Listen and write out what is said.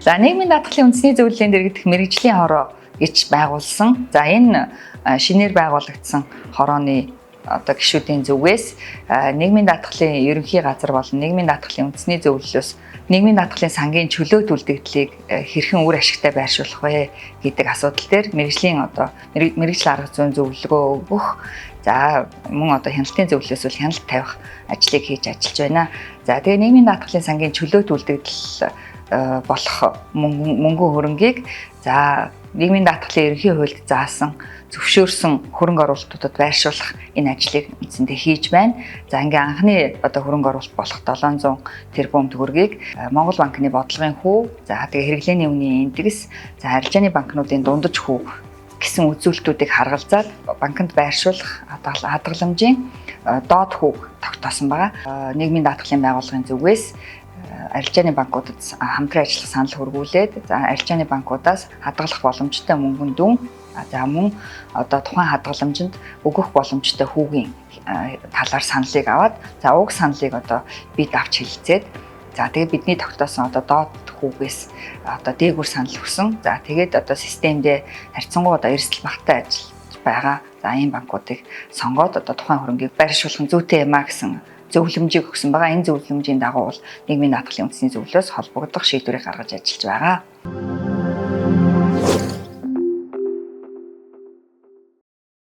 За нийгмийн даатгалын үндэсний зөвлөлийн дэргэдэх мэрэгжлийн хороо гэж байгуулсан. За энэ шинээр байгуулагдсан хорооны гишүүдийн зүгээс нийгмийн даатгалын ерөнхий газар болон нийгмийн даатгалын үндэсний зөвлөлөөс нийгмийн даатгалын сангийн чөлөөт үлдэгдлийг хэрхэн үр ашигтай байршуулах вэ гэдэг асуудал дээр мэрэгжлийн мэрэгжил арга зүйн зөвлөгөө өгөх, за мөн хяналтын зөвлөлөөс бол хяналт тавих ажлыг хийж ажиллаж байна. За тэгээ нийгмийн даатгалын сангийн чөлөөт үлдэгдэл болох мөнгөн хөрөнгийг за нийгмийн даатгалын ерөнхий хуульд заасан зөвшөөрсөн хөрөнгө оруулалтуудад байршуулах энэ ажлыг үндсэндээ хийж байна. За ингээм анхны хөрөнгө оруулалт болох 700 тэрбум төгрөгийг Монгол банкны бодлогын хүү, за тэгээ хэрэглээний үнийн индекс, за арилжааны банкнуудын дундаж хүү гэсэн үзүүлэлтүүдийг харгалзаад банкнд байршуулах хадгаламжийн доод хүүг тогтоосон байгаа. Нийгмийн даатгалын байгууллагын зүгээс арилжааны банкудад хамтран ажиллах санал хөрвүүлээд, за арилжааны банкудаас хадгалах боломжтой мөнгөн дүн, за мөн тухайн хадгаламжинд өгөх боломжтой хүүгийн талаар саналыг аваад, за уг саналыг бид авч хэлэлцээд, за тэгээд бидний тогтоосон доод хүүгээс дээгүүр санал өгсөн. За тэгээд системдээ харьцангуй эрсдэл багатай ажиллаж байгаа. За ийм банкуудыг сонгоод тухайн хөрөнгийг байршуулах зүйтэй юм а гэсэн зөвлөмжийг өгсөн байгаа. Энэ зөвлөмжийн дагуу бол нийгмийн даатгалын үндэсний зөвлөлөөс холбогдох шийдвэрийг гаргаж ажиллаж байгаа.